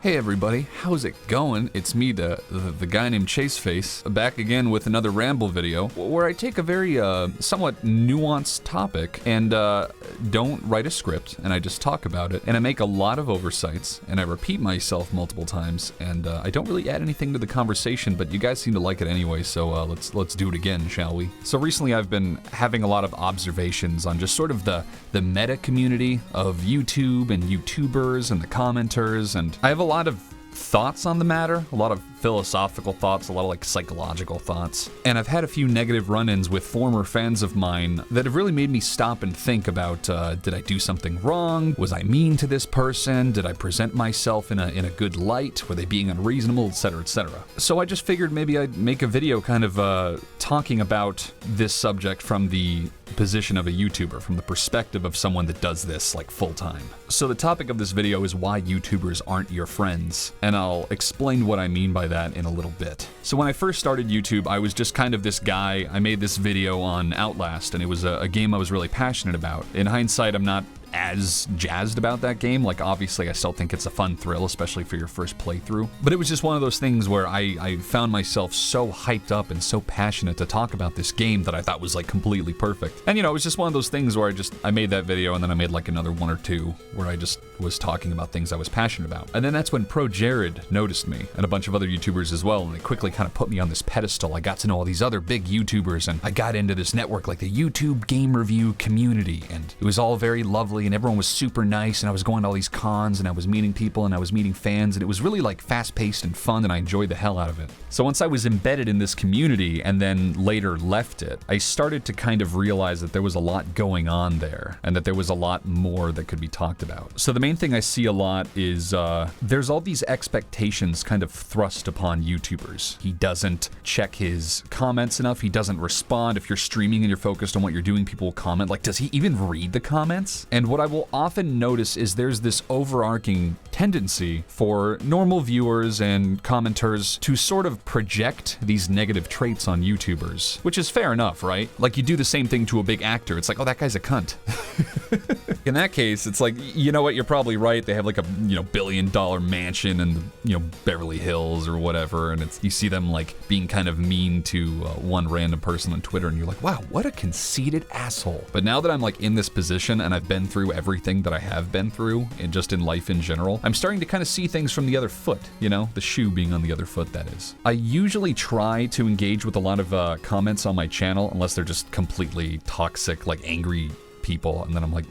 Hey everybody, how's it going? It's me, the guy named ChaseFace, back again with another Ramble video, where I take a very somewhat nuanced topic and don't write a script, and I just talk about it, and I make a lot of oversights, and I repeat myself multiple times, and I don't really add anything to the conversation, but you guys seem to like it anyway, so let's do it again, shall we? So recently I've been having a lot of observations on just sort of the meta community of YouTube and YouTubers and the commenters, and I have a lot of thoughts on the matter, a lot of philosophical thoughts, a lot of like psychological thoughts. And I've had a few negative run-ins with former fans of mine that have really made me stop and think about, did I do something wrong? Was I mean to this person? Did I present myself in a good light? Were they being unreasonable, etc., etc.? So I just figured maybe I'd make a video kind of talking about this subject from the position of a YouTuber, from the perspective of someone that does this like full time. So the topic of this video is why YouTubers aren't your friends, and I'll explain what I mean by that in a little bit. So when I first started YouTube, I was just kind of this guy. I made this video on Outlast, and it was a game I was really passionate about. In hindsight, I'm not as jazzed about that game. Like, obviously I still think it's a fun thrill, especially for your first playthrough, but it was just one of those things where I found myself so hyped up and so passionate to talk about this game that I thought was like completely perfect. And you know, it was just one of those things where I made that video, and then I made like another one or two where I just was talking about things I was passionate about. And then that's when Pro Jared noticed me, and a bunch of other YouTubers as well, and they quickly kind of put me on this pedestal. I got to know all these other big YouTubers, and I got into this network, like the YouTube game review community, and it was all very lovely, and everyone was super nice, and I was going to all these cons, and I was meeting people, and I was meeting fans, and it was really like fast-paced and fun, and I enjoyed the hell out of it. So once I was embedded in this community and then later left it, I started to kind of realize that there was a lot going on there, and that there was a lot more that could be talked about. So the main thing I see a lot is there's all these expectations kind of thrust upon YouTubers. He doesn't check his comments enough, he doesn't respond. If you're streaming and you're focused on what you're doing, people will comment. Like, does he even read the comments? And what I will often notice is there's this overarching tendency for normal viewers and commenters to sort of project these negative traits on YouTubers, which is fair enough, right? Like, you do the same thing to a big actor. It's like, oh, that guy's a cunt. In that case, it's like, you know what, you're probably right. They have like a, billion-dollar mansion in the, Beverly Hills or whatever, and you see them like being kind of mean to one random person on Twitter, and you're like, wow, what a conceited asshole. But now that I'm like in this position and I've been through everything that I have been through, and just in life in general, I'm starting to kind of see things from the other foot, the shoe being on the other foot, that is. I usually try to engage with a lot of comments on my channel, unless they're just completely toxic, like angry people, and then I'm like,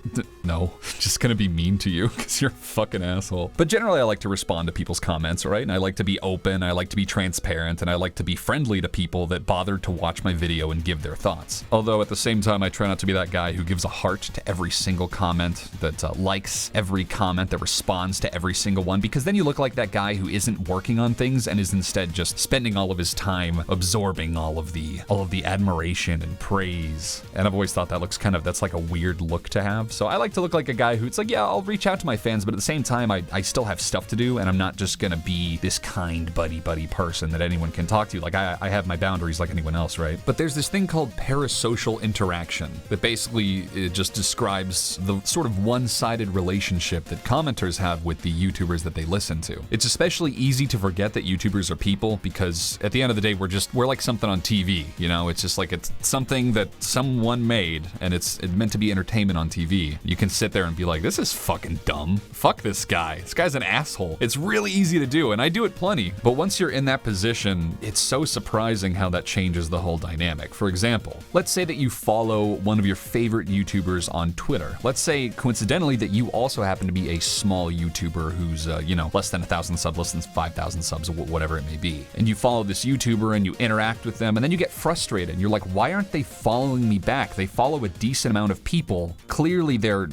no, just gonna be mean to you because you're a fucking asshole. But generally I like to respond to people's comments, right? And I like to be open, I like to be transparent, and I like to be friendly to people that bothered to watch my video and give their thoughts. Although at the same time, I try not to be that guy who gives a heart to every single comment, that likes every comment, that responds to every single one, because then you look like that guy who isn't working on things and is instead just spending all of his time absorbing all of the admiration and praise. And I've always thought that looks that's like a weird look to have. So I like to look like a guy who, it's like, yeah, I'll reach out to my fans, but at the same time, I still have stuff to do, and I'm not just gonna be this kind buddy person that anyone can talk to. Like, I have my boundaries like anyone else, right? But there's this thing called parasocial interaction that basically it just describes the sort of one-sided relationship that commenters have with the YouTubers that they listen to. It's especially easy to forget that YouTubers are people, because at the end of the day, we're like something on TV, It's just like, it's something that someone made, and it's meant to be entertainment on TV. You can sit there and be like, this is fucking dumb. Fuck this guy. This guy's an asshole. It's really easy to do, and I do it plenty. But once you're in that position, it's so surprising how that changes the whole dynamic. For example, let's say that you follow one of your favorite YouTubers on Twitter. Let's say, coincidentally, that you also happen to be a small YouTuber who's, less than 1,000 subs, less than 5,000 subs, or whatever it may be. And you follow this YouTuber and you interact with them, and then you get frustrated. And you're like, why aren't they following me back? They follow a decent amount of people. Clearly they're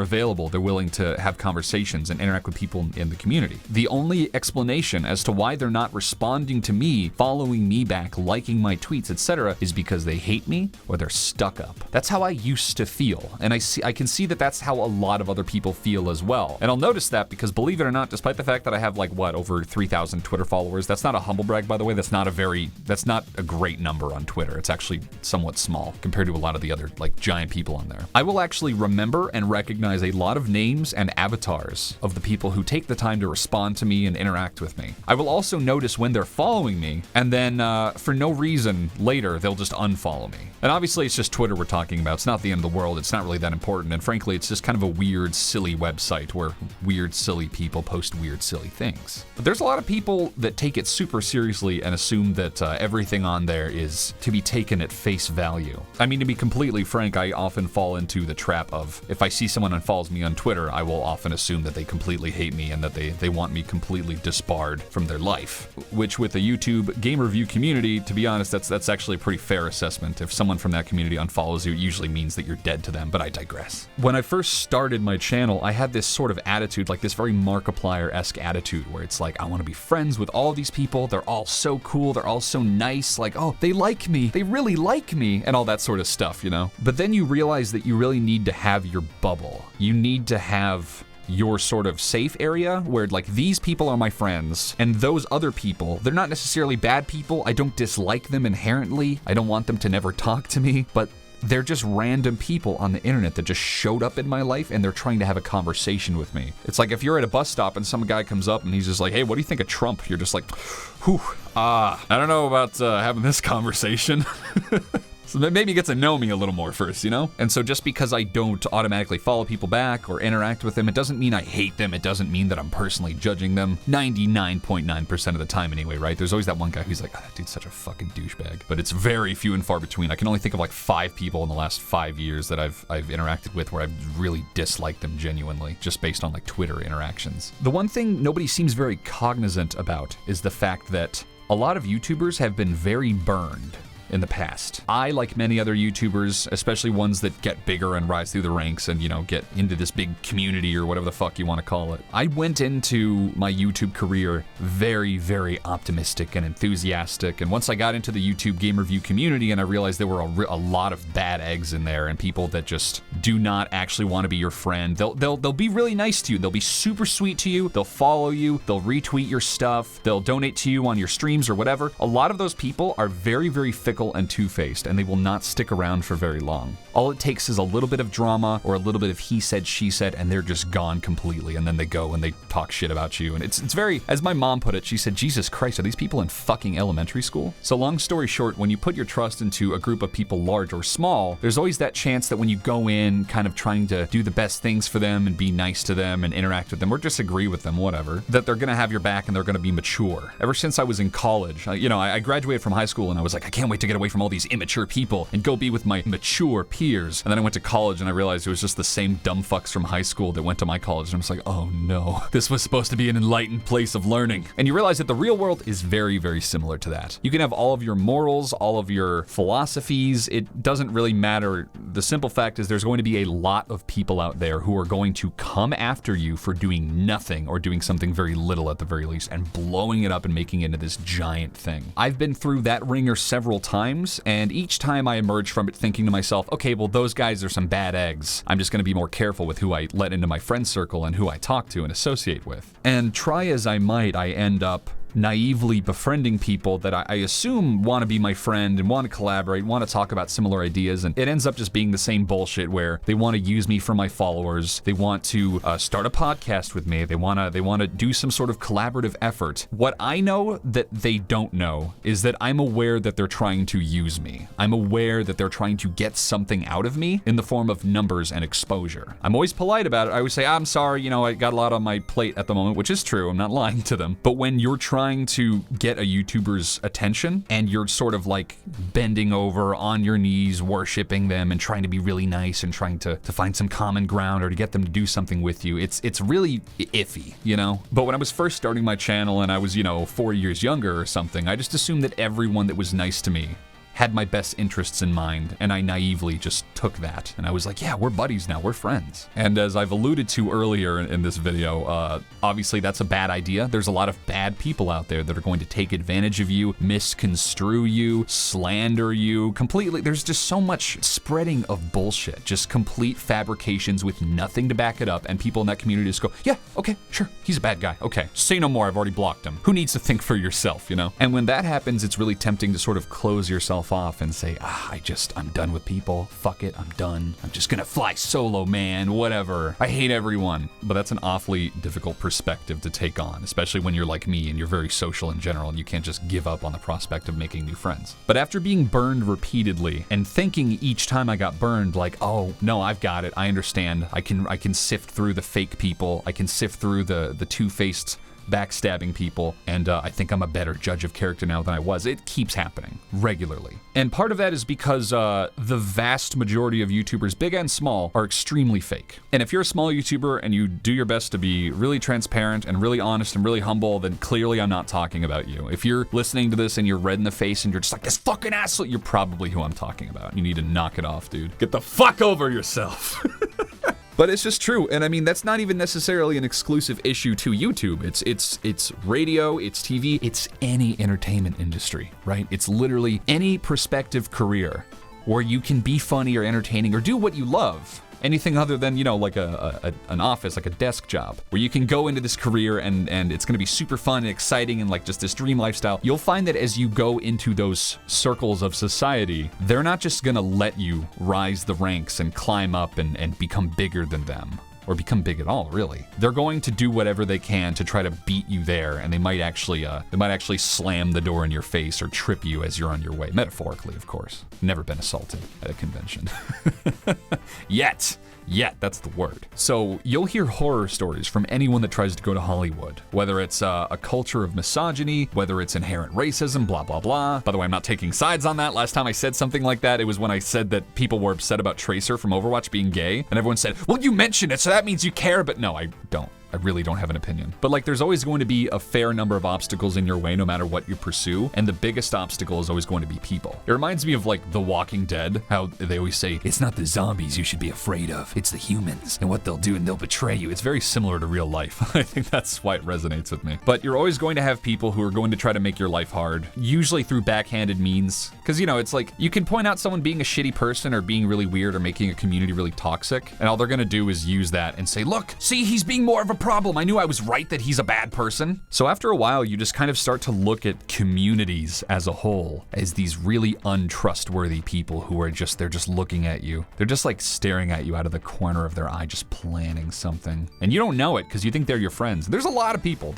available, they're willing to have conversations and interact with people in the community. The only explanation as to why they're not responding to me, following me back, liking my tweets, etc., is because they hate me or they're stuck up. That's how I used to feel, and I can see that that's how a lot of other people feel as well. And I'll notice that because, believe it or not, despite the fact that I have over 3,000 Twitter followers, that's not a humble brag, by the way. That's not a great number on Twitter. It's actually somewhat small compared to a lot of the other giant people on there. I will actually remember and can recognize a lot of names and avatars of the people who take the time to respond to me and interact with me. I will also notice when they're following me, and then for no reason later, they'll just unfollow me. And obviously it's just Twitter we're talking about. It's not the end of the world. It's not really that important. And frankly, it's just kind of a weird, silly website where weird, silly people post weird, silly things. But there's a lot of people that take it super seriously and assume that everything on there is to be taken at face value. I mean, to be completely frank, I often fall into the trap of if I see someone unfollows me on Twitter, I will often assume that they completely hate me and that they want me completely disbarred from their life. Which with the YouTube game review community, to be honest, that's actually a pretty fair assessment. If someone from that community unfollows you, it usually means that you're dead to them, but I digress. When I first started my channel, I had this sort of attitude, like this very Markiplier-esque attitude, where it's like, I want to be friends with all of these people, they're all so cool, they're all so nice, like, oh, they like me, they really like me, and all that sort of stuff, you know? But then you realize that you really need to have your bubble. You need to have your sort of safe area where like these people are my friends and those other people, they're not necessarily bad people. I don't dislike them inherently. I don't want them to never talk to me, but they're just random people on the internet that just showed up in my life and they're trying to have a conversation with me. It's like if you're at a bus stop and some guy comes up and he's just like, hey, what do you think of Trump? You're just like, whew, I don't know about having this conversation. So maybe get to know me a little more first, you know? And so just because I don't automatically follow people back or interact with them, it doesn't mean I hate them. It doesn't mean that I'm personally judging them. 99.9% of the time anyway, right? There's always that one guy who's like, oh, that dude's such a fucking douchebag. But it's very few and far between. I can only think of like 5 people in the last 5 years that I've interacted with where I've really disliked them genuinely, just based on like Twitter interactions. The one thing nobody seems very cognizant about is the fact that a lot of YouTubers have been very burned in the past. I, like many other YouTubers, especially ones that get bigger and rise through the ranks and, you know, get into this big community or whatever the fuck you want to call it. I went into my YouTube career very, very optimistic and enthusiastic. And once I got into the YouTube game review community and I realized there were a lot of bad eggs in there and people that just do not actually want to be your friend. They'll be really nice to you. They'll be super sweet to you. They'll follow you. They'll retweet your stuff. They'll donate to you on your streams or whatever. A lot of those people are very, very fickle and two-faced, and they will not stick around for very long. All it takes is a little bit of drama or a little bit of he said, she said, and they're just gone completely, and then they go and they talk shit about you. And it's very, as my mom put it, she said, Jesus Christ, are these people in fucking elementary school? So long story short, when you put your trust into a group of people large or small, there's always that chance that when you go in kind of trying to do the best things for them and be nice to them and interact with them or disagree with them, whatever, that they're gonna have your back and they're gonna be mature. Ever since I was in college, I graduated from high school and I was like, I can't wait to get away from all these immature people and go be with my mature peers. And then I went to college and I realized it was just the same dumb fucks from high school that went to my college. And I was like, oh no, this was supposed to be an enlightened place of learning. And you realize that the real world is very, very similar to that. You can have all of your morals, all of your philosophies. It doesn't really matter. The simple fact is there's going to be a lot of people out there who are going to come after you for doing nothing or doing something very little at the very least and blowing it up and making it into this giant thing. I've been through that ringer several times, and each time I emerge from it thinking to myself, okay, well, those guys are some bad eggs. I'm just going to be more careful with who I let into my friend circle and who I talk to and associate with. And try as I might, I end up naively befriending people that I assume want to be my friend and want to collaborate, want to talk about similar ideas, and it ends up just being the same bullshit where they want to use me for my followers, they want to start a podcast with me, they want to do some sort of collaborative effort. What I know that they don't know is that I'm aware that they're trying to use me. I'm aware that they're trying to get something out of me in the form of numbers and exposure. I'm always polite about it. I always say, I'm sorry, I got a lot on my plate at the moment, which is true. I'm not lying to them. But when you're trying to get a YouTuber's attention and you're sort of like bending over on your knees, worshiping them and trying to be really nice and trying to find some common ground or to get them to do something with you, it's really iffy, But when I was first starting my channel and I was, 4 years younger or something, I just assumed that everyone that was nice to me had my best interests in mind, and I naively just took that. And I was like, yeah, we're buddies now, we're friends. And as I've alluded to earlier in this video, obviously that's a bad idea. There's a lot of bad people out there that are going to take advantage of you, misconstrue you, slander you, completely. There's just so much spreading of bullshit, just complete fabrications with nothing to back it up, and people in that community just go, yeah, okay, sure, he's a bad guy, okay, say no more, I've already blocked him. Who needs to think for yourself, And when that happens, it's really tempting to sort of close yourself yourself off and say, I'm done with people. Fuck it, I'm done. I'm just gonna fly solo, man, whatever. I hate everyone. But that's an awfully difficult perspective to take on, especially when you're like me and you're very social in general and you can't just give up on the prospect of making new friends. But after being burned repeatedly and thinking each time I got burned like, oh, no, I've got it. I understand. I can sift through the fake people. I can sift through the two-faced backstabbing people, and I think I'm a better judge of character now than I was. It keeps happening regularly. And part of that is because the vast majority of YouTubers, big and small, are extremely fake. And if you're a small YouTuber and you do your best to be really transparent and really honest and really humble, then clearly I'm not talking about you. If you're listening to this and you're red in the face and you're just like, this fucking asshole, you're probably who I'm talking about. You need to knock it off, dude. Get the fuck over yourself. But it's just true, and I mean, that's not even necessarily an exclusive issue to YouTube. It's radio, it's TV, it's any entertainment industry, right? It's literally any prospective career where you can be funny or entertaining or do what you love. Anything other than, like an office, like a desk job, where you can go into this career and it's gonna be super fun and exciting and like just this dream lifestyle. You'll find that as you go into those circles of society, they're not just gonna let you rise the ranks and climb up and become bigger than them. Or become big at all, really. They're going to do whatever they can to try to beat you there, and they might actually slam the door in your face or trip you as you're on your way. Metaphorically, of course. Never been assaulted at a convention. Yet, that's the word. So you'll hear horror stories from anyone that tries to go to Hollywood, whether it's a culture of misogyny, whether it's inherent racism, blah, blah, blah. By the way, I'm not taking sides on that. Last time I said something like that, it was when I said that people were upset about Tracer from Overwatch being gay, and everyone said, well, you mentioned it, so that means you care, but no, I don't. I really don't have an opinion. But like, there's always going to be a fair number of obstacles in your way no matter what you pursue, and the biggest obstacle is always going to be people. It reminds me of like The Walking Dead, how they always say, it's not the zombies you should be afraid of, it's the humans and what they'll do, and they'll betray you. It's very similar to real life. I think that's why it resonates with me. But you're always going to have people who are going to try to make your life hard, usually through backhanded means. Because, it's like, you can point out someone being a shitty person or being really weird or making a community really toxic, and all they're gonna do is use that and say, look, see, he's being more of a problem. I knew I was right that he's a bad person. So after a while, you just kind of start to look at communities as a whole as these really untrustworthy people who are they're just looking at you. They're just like staring at you out of the corner of their eye, just planning something. And you don't know it because you think they're your friends. There's a lot of people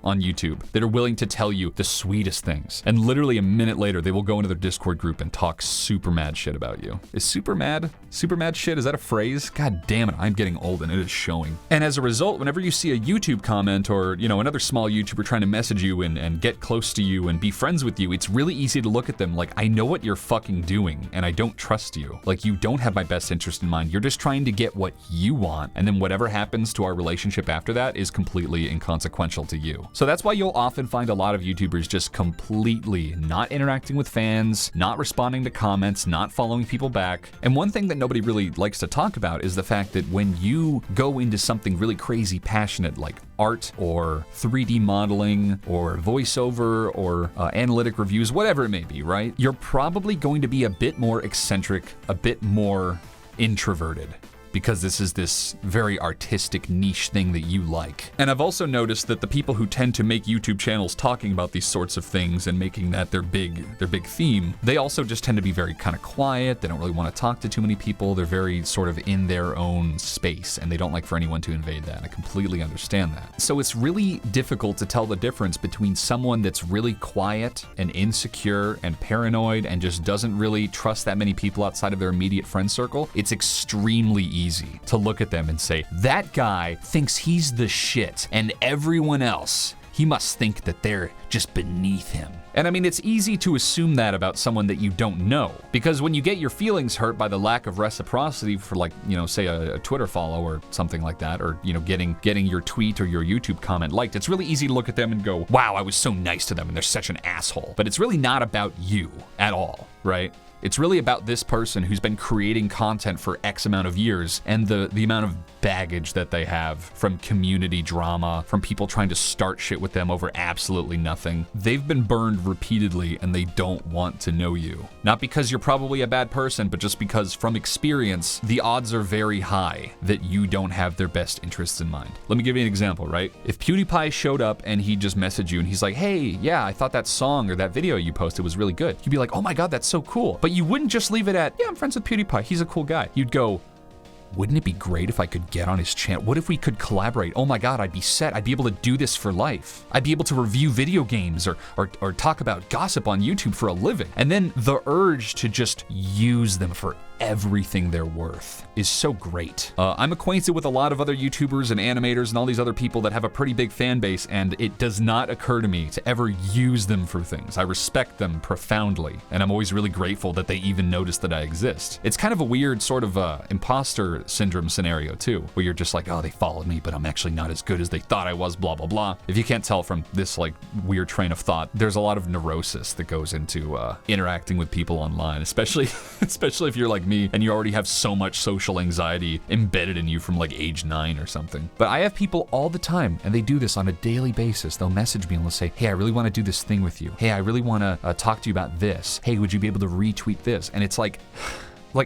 on YouTube that are willing to tell you the sweetest things. And literally a minute later, they will go into their Discord group and talk super mad shit about you. Is super mad shit, is that a phrase? God damn it, I'm getting old and it is showing. And as a result, whenever you see a YouTube comment or, another small YouTuber trying to message you and get close to you and be friends with you, it's really easy to look at them like, I know what you're fucking doing and I don't trust you. Like, you don't have my best interest in mind. You're just trying to get what you want. And then whatever happens to our relationship after that is completely inconsequential to you. So that's why you'll often find a lot of YouTubers just completely not interacting with fans, not responding to comments, not following people back. And one thing that nobody really likes to talk about is the fact that when you go into something really crazy passionate like art or 3D modeling or voiceover or analytic reviews, whatever it may be, right? You're probably going to be a bit more eccentric, a bit more introverted, because this is this very artistic niche thing that you like. And I've also noticed that the people who tend to make YouTube channels talking about these sorts of things and making that their big theme, they also just tend to be very kind of quiet. They don't really want to talk to too many people. They're very sort of in their own space and they don't like for anyone to invade that. I completely understand that. So it's really difficult to tell the difference between someone that's really quiet and insecure and paranoid and just doesn't really trust that many people outside of their immediate friend circle. It's extremely easy to look at them and say, that guy thinks he's the shit and everyone else, he must think that they're just beneath him. And I mean, it's easy to assume that about someone that you don't know, because when you get your feelings hurt by the lack of reciprocity for, like, say a Twitter follow or something like that, or, getting your tweet or your YouTube comment liked, it's really easy to look at them and go, wow, I was so nice to them and they're such an asshole. But it's really not about you at all, right? It's really about this person who's been creating content for X amount of years and the amount of baggage that they have from community drama, from people trying to start shit with them over absolutely nothing. They've been burned repeatedly and they don't want to know you. Not because you're probably a bad person, but just because from experience, the odds are very high that you don't have their best interests in mind. Let me give you an example, right? If PewDiePie showed up and he just messaged you and he's like, hey, yeah, I thought that song or that video you posted was really good. You'd be like, oh my God, that's so cool. But you wouldn't just leave it at, yeah, I'm friends with PewDiePie. He's a cool guy. You'd go, wouldn't it be great if I could get on his channel? What if we could collaborate? Oh my God, I'd be set. I'd be able to do this for life. I'd be able to review video games or talk about gossip on YouTube for a living. And then the urge to just use them for everything they're worth is so great. I'm acquainted with a lot of other YouTubers and animators and all these other people that have a pretty big fan base, and it does not occur to me to ever use them for things. I respect them profoundly, and I'm always really grateful that they even notice that I exist. It's kind of a weird sort of imposter syndrome scenario too, where you're just like, oh, they followed me, but I'm actually not as good as they thought I was, blah, blah, blah. If you can't tell from this like weird train of thought, there's a lot of neurosis that goes into interacting with people online, especially if you're like me and you already have so much social anxiety embedded in you from like age 9 or something. But I have people all the time, and they do this on a daily basis. They'll message me and they'll say, hey, I really want to do this thing with you. Hey, I really want to talk to you about this. Hey, would you be able to retweet this? And it's like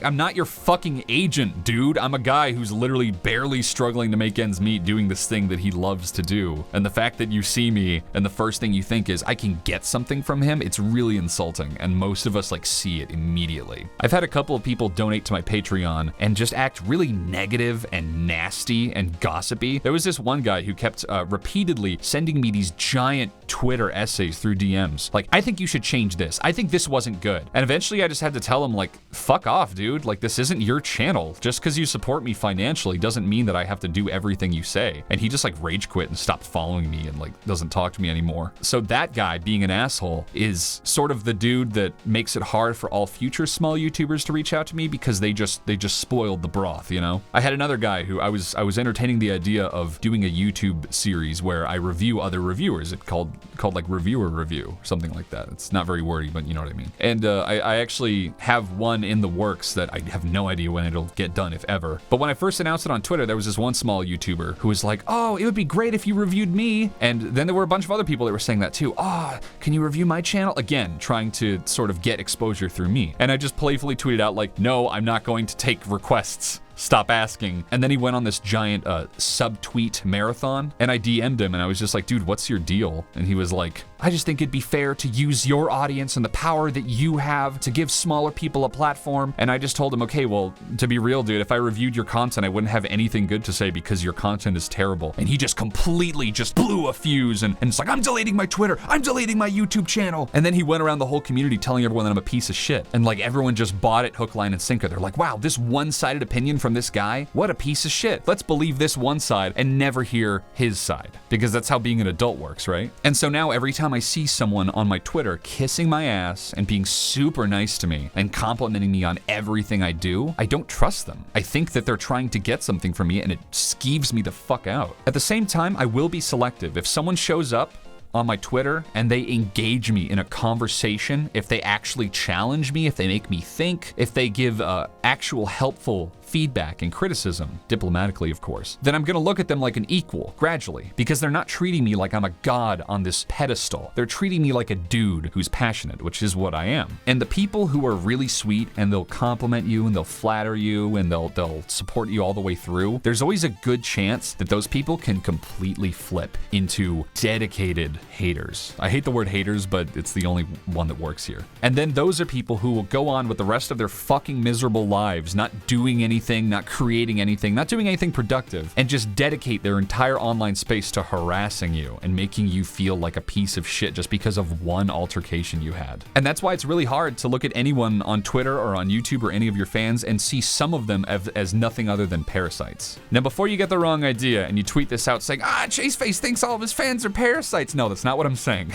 I'm not your fucking agent, dude. I'm a guy who's literally barely struggling to make ends meet doing this thing that he loves to do. And the fact that you see me and the first thing you think is I can get something from him, it's really insulting. And most of us like see it immediately. I've had a couple of people donate to my Patreon and just act really negative and nasty and gossipy. There was this one guy who kept repeatedly sending me these giant Twitter essays through DMs. Like, I think you should change this. I think this wasn't good. And eventually I just had to tell him like, fuck off, dude. Like, this isn't your channel. Just because you support me financially doesn't mean that I have to do everything you say. And he just like rage quit and stopped following me and like doesn't talk to me anymore. So that guy being an asshole is sort of the dude that makes it hard for all future small YouTubers to reach out to me because they just spoiled the broth, you know? I had another guy who I was entertaining the idea of doing a YouTube series where I review other reviewers. It's called like reviewer review, something like that. It's not very wordy, but you know what I mean. And I actually have one in the works that I have no idea when it'll get done, if ever. But when I first announced it on Twitter, there was this one small YouTuber who was like, oh, it would be great if you reviewed me. And then there were a bunch of other people that were saying that too. Oh, can you review my channel? Again, trying to sort of get exposure through me. And I just playfully tweeted out like, no, I'm not going to take requests. Stop asking. And then he went on this giant Subtweet Marathon, and I DM'd him and I was just like, dude, what's your deal? And he was like, I just think it'd be fair to use your audience and the power that you have to give smaller people a platform. And I just told him, okay, well, to be real, dude, if I reviewed your content, I wouldn't have anything good to say because your content is terrible. And he just completely just blew a fuse and it's like, I'm deleting my Twitter, I'm deleting my YouTube channel. And then he went around the whole community telling everyone that I'm a piece of shit. And like everyone just bought it hook, line, and sinker. They're like, wow, this one-sided opinion from this guy, what a piece of shit. Let's believe this one side and never hear his side, because that's how being an adult works, right? And so now every time I see someone on my Twitter kissing my ass and being super nice to me and complimenting me on everything I do, I don't trust them. I think that they're trying to get something from me and it skeeves me the fuck out. At the same time, I will be selective. If someone shows up on my Twitter and they engage me in a conversation, if they actually challenge me, if they make me think, if they give actual helpful feedback and criticism, diplomatically of course, then I'm gonna look at them like an equal, gradually, because they're not treating me like I'm a god on this pedestal. They're treating me like a dude who's passionate, which is what I am. And the people who are really sweet and they'll compliment you and they'll flatter you and they'll support you all the way through, there's always a good chance that those people can completely flip into dedicated haters. I hate the word haters, but it's the only one that works here. And then those are people who will go on with the rest of their fucking miserable lives, not doing anything, not creating anything, not doing anything productive, and just dedicate their entire online space to harassing you and making you feel like a piece of shit just because of one altercation you had. And that's why it's really hard to look at anyone on Twitter or on YouTube or any of your fans and see some of them as nothing other than parasites. Now, before you get the wrong idea and you tweet this out saying, ChaseFace thinks all of his fans are parasites. No, that's not what I'm saying.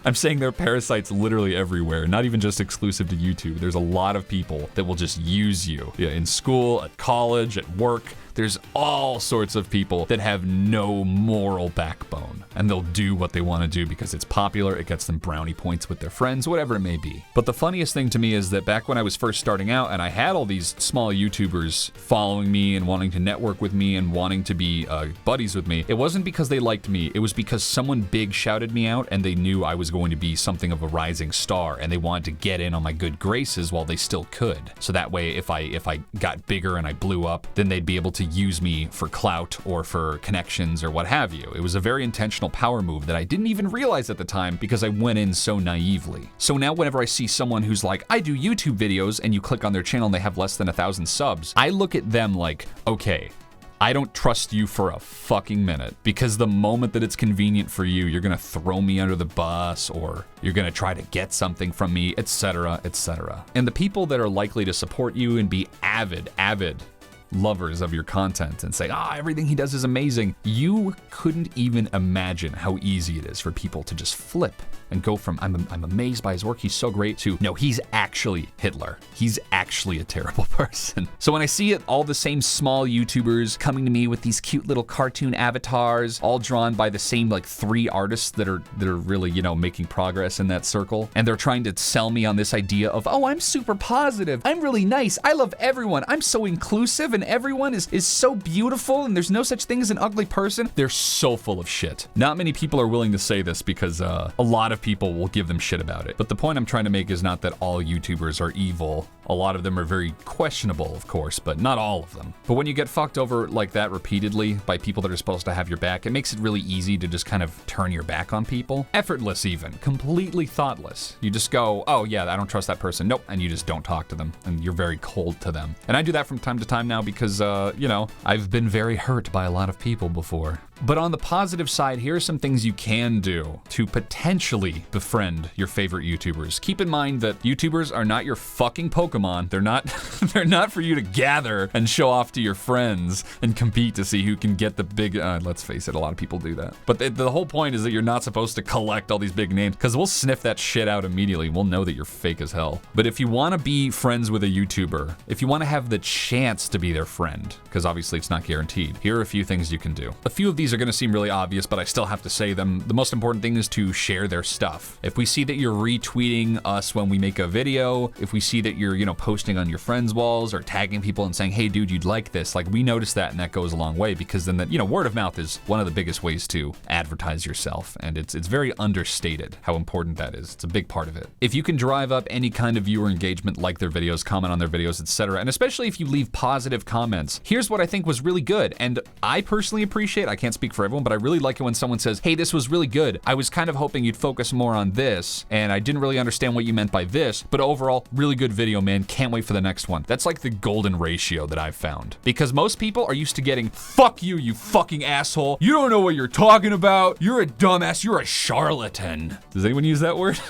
I'm saying there are parasites literally everywhere, not even just exclusive to YouTube. There's a lot of people that will just use you in school, at college, at work. There's all sorts of people that have no moral backbone. and they'll do what they want to do because it's popular, it gets them brownie points with their friends, whatever it may be. But the funniest thing to me is that back when I was first starting out and I had all these small YouTubers following me and wanting to network with me and wanting to be buddies with me, it wasn't because they liked me, it was because someone big shouted me out and they knew I was going to be something of a rising star and they wanted to get in on my good graces while they still could. So that way, if I got bigger and I blew up, then they'd be able to use me for clout or for connections or what have you. It was a very intentional power move that I didn't even realize at the time because I went in so naively. So now whenever I see someone who's like, I do YouTube videos, and you click on their channel and they have less than 1,000 subs, I look at them like, okay, I don't trust you for a fucking minute, because the moment that it's convenient for you, you're gonna throw me under the bus or you're gonna try to get something from me, etc., etc. And the people that are likely to support you and be avid lovers of your content and say, everything he does is amazing, you couldn't even imagine how easy it is for people to just flip and go from I'm amazed by his work, he's so great, to no, he's actually Hitler. He's actually a terrible person. So when I see it, all the same small YouTubers coming to me with these cute little cartoon avatars, all drawn by the same like 3 artists that are really, making progress in that circle, and they're trying to sell me on this idea of, I'm super positive, I'm really nice, I love everyone, I'm so inclusive, and everyone is so beautiful, and there's no such thing as an ugly person. They're so full of shit. Not many people are willing to say this because a lot of people will give them shit about it. But the point I'm trying to make is not that all YouTubers are evil. A lot of them are very questionable, of course, but not all of them. But when you get fucked over like that repeatedly by people that are supposed to have your back, it makes it really easy to just kind of turn your back on people. Effortless even. Completely thoughtless. You just go, oh yeah, I don't trust that person. Nope. And you just don't talk to them. And you're very cold to them. And I do that from time to time now because, I've been very hurt by a lot of people before. But on the positive side, here are some things you can do to potentially befriend your favorite YouTubers. Keep in mind that YouTubers are not your fucking Pokemon. They're not they're not for you to gather and show off to your friends and compete to see who can get the big, let's face it, a lot of people do that. But the whole point is that you're not supposed to collect all these big names, because we'll sniff that shit out immediately. We'll know that you're fake as hell. But if you want to be friends with a YouTuber, if you want to have the chance to be their friend, because obviously it's not guaranteed, here are a few things you can do. A few of these are going to seem really obvious, but I still have to say them. The most important thing is to share their stuff. If we see that you're retweeting us when we make a video, if we see that you're, posting on your friends' walls or tagging people and saying, hey dude, you'd like this, like we notice that, and that goes a long way, because then that, word of mouth is one of the biggest ways to advertise yourself, and it's very understated how important that is. It's a big part of it. If you can drive up any kind of viewer engagement, like their videos, comment on their videos, etc., and especially if you leave positive comments, here's what I think was really good, and I personally appreciate, I can't speak for everyone, but I really like it when someone says, hey, this was really good. I was kind of hoping you'd focus more on this, and I didn't really understand what you meant by this, but overall, really good video, man. Can't wait for the next one. That's like the golden ratio that I've found. Because most people are used to getting, fuck you, you fucking asshole. You don't know what you're talking about. You're a dumbass. You're a charlatan. Does anyone use that word?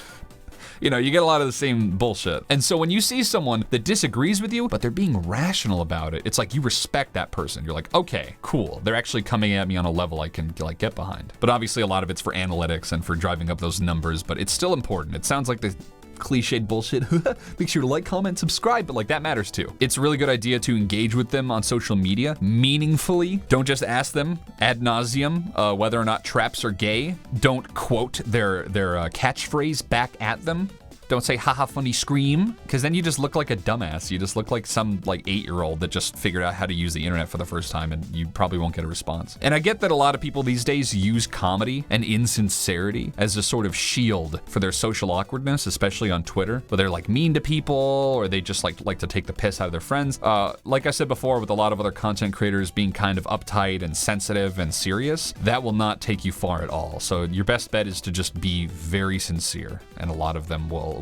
You get a lot of the same bullshit. And so when you see someone that disagrees with you, but they're being rational about it, it's like you respect that person. You're like, okay, cool. They're actually coming at me on a level I can get behind. But obviously a lot of it's for analytics and for driving up those numbers, but it's still important. It sounds like the cliched bullshit. Make sure to like, comment, subscribe, but that matters too. It's a really good idea to engage with them on social media meaningfully. Don't just ask them ad nauseum whether or not traps are gay. Don't quote their catchphrase back at them. Don't say, haha, funny scream, because then you just look like a dumbass. You just look like some 8-year-old that just figured out how to use the internet for the first time, and you probably won't get a response. And I get that a lot of people these days use comedy and insincerity as a sort of shield for their social awkwardness, especially on Twitter, where they're mean to people, or they just like to take the piss out of their friends. Like I said before, with a lot of other content creators being kind of uptight and sensitive and serious, that will not take you far at all. So your best bet is to just be very sincere, and a lot of them will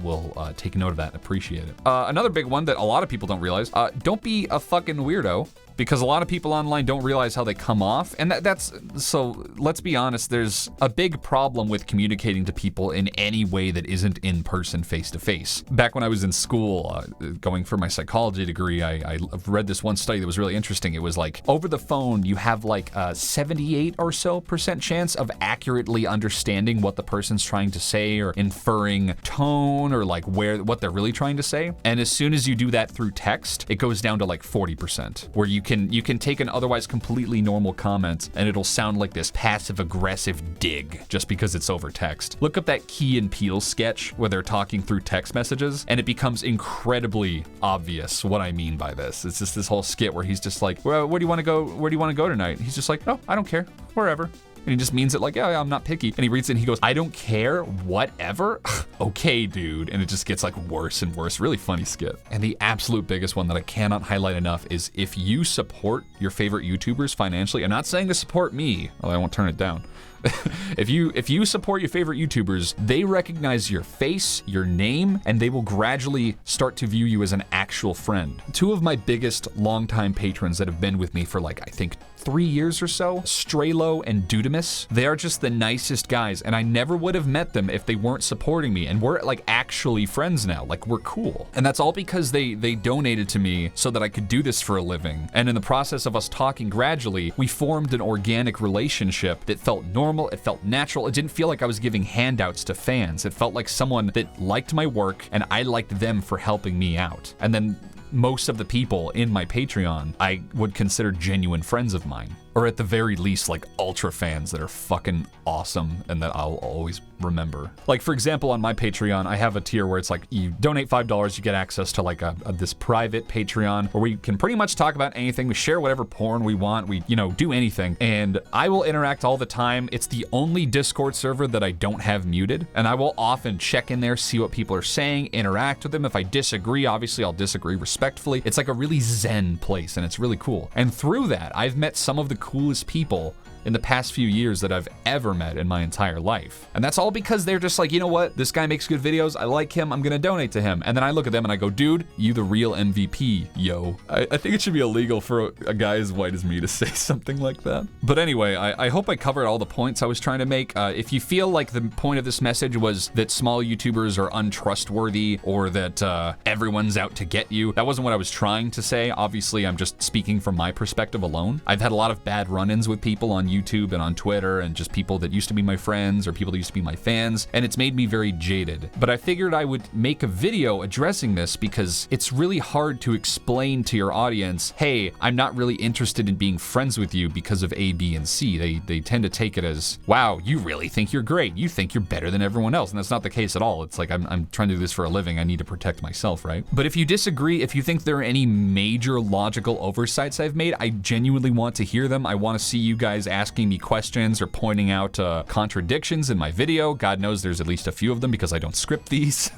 take note of that and appreciate it. Another big one that a lot of people don't realize, don't be a fucking weirdo. Because a lot of people online don't realize how they come off. And that's, so let's be honest, there's a big problem with communicating to people in any way that isn't in person, face to face. Back when I was in school, going for my psychology degree, I read this one study that was really interesting. It was over the phone, you have a 78 or so % chance of accurately understanding what the person's trying to say, or inferring tone, or what they're really trying to say. And as soon as you do that through text, it goes down to 40%, where you can take an otherwise completely normal comment and it'll sound like this passive-aggressive dig just because it's over text. Look up that Key and Peele sketch where they're talking through text messages, and it becomes incredibly obvious what I mean by this. It's just this whole skit where he's just like, well, where do you want to go? Where do you want to go tonight? He's just like, no, I don't care, wherever. And he just means it like, yeah, I'm not picky. And he reads it and he goes, I don't care, whatever? Okay, dude. And it just gets like worse and worse. Really funny skit. And the absolute biggest one that I cannot highlight enough is if you support your favorite YouTubers financially, I'm not saying to support me, although I won't turn it down. If you support your favorite YouTubers, they recognize your face, your name, and they will gradually start to view you as an actual friend. Two of my biggest longtime patrons that have been with me for like, I think 3 years or so, Straylo and Dudamus, they are just the nicest guys, and I never would have met them if they weren't supporting me, and we're like actually friends now, like we're cool. And that's all because they donated to me so that I could do this for a living, and in the process of us talking gradually, we formed an organic relationship that felt normal, it felt natural, it didn't feel like I was giving handouts to fans, it felt like someone that liked my work, and I liked them for helping me out. And then most of the people in my Patreon I would consider genuine friends of mine, or at the very least like ultra fans that are fucking awesome and that I'll always remember. Like for example, on my Patreon I have a tier where it's like you donate $5, you get access to like this private Patreon where we can pretty much talk about anything, we share whatever porn we want, we do anything, and I will interact all the time. It's the only Discord server that I don't have muted, and I will often check in there, see what people are saying, interact with them. If I disagree, obviously I'll disagree respectfully. It's like a really zen place and it's really cool. And through that, I've met some of the coolest people in the past few years that I've ever met in my entire life. And that's all because they're just like, you know what? This guy makes good videos. I like him. I'm gonna donate to him. And then I look at them and I go, dude, you the real MVP, yo. I think it should be illegal for a guy as white as me to say something like that. But anyway, I hope I covered all the points I was trying to make. If you feel like the point of this message was that small YouTubers are untrustworthy or that everyone's out to get you, that wasn't what I was trying to say. Obviously, I'm just speaking from my perspective alone. I've had a lot of bad run-ins with people on YouTube and on Twitter and just people that used to be my friends or people that used to be my fans, and it's made me very jaded. But I figured I would make a video addressing this because it's really hard to explain to your audience, hey, I'm not really interested in being friends with you because of A, B, and C. They tend to take it as, wow, you really think you're great. You think you're better than everyone else. And that's not the case at all. It's like, I'm trying to do this for a living. I need to protect myself, right? But if you disagree, if you think there are any major logical oversights I've made, I genuinely want to hear them. I want to see you guys asking me questions or pointing out contradictions in my video. God knows there's at least a few of them because I don't script these.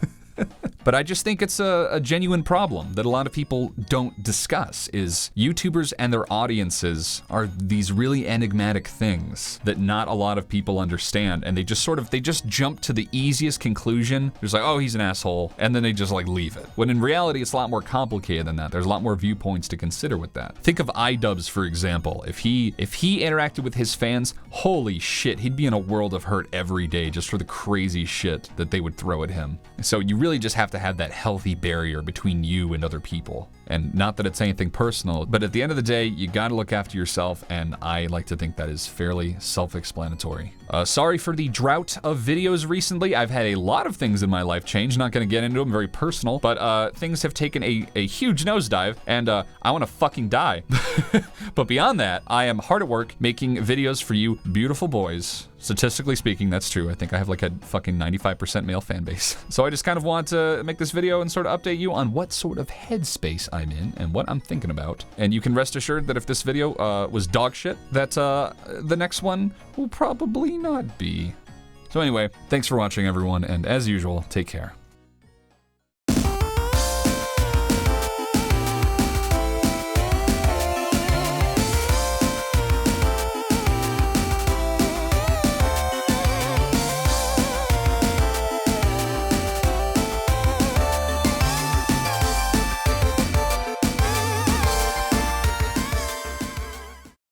But I just think it's a genuine problem that a lot of people don't discuss, is YouTubers and their audiences are these really enigmatic things that not a lot of people understand, and they just jump to the easiest conclusion. There's like, oh, he's an asshole, and then they just like leave it. When in reality, it's a lot more complicated than that. There's a lot more viewpoints to consider with that. Think of iDubbbz, for example. If he interacted with his fans, holy shit, he'd be in a world of hurt every day just for the crazy shit that they would throw at him. So you really just have to have that healthy barrier between you and other people. And not that it's anything personal, but at the end of the day, you gotta look after yourself, and I like to think that is fairly self-explanatory. Sorry for the drought of videos recently. I've had a lot of things in my life change, not gonna get into them, very personal, but things have taken a huge nosedive, and I wanna fucking die. But beyond that, I am hard at work making videos for you beautiful boys. Statistically speaking, that's true. I think I have like a fucking 95% male fan base. So I just kind of want to make this video and sort of update you on what sort of headspace I'm in and what I'm thinking about. And you can rest assured that if this video was dog shit, that the next one will probably not be. So anyway, thanks for watching everyone, and as usual, take care.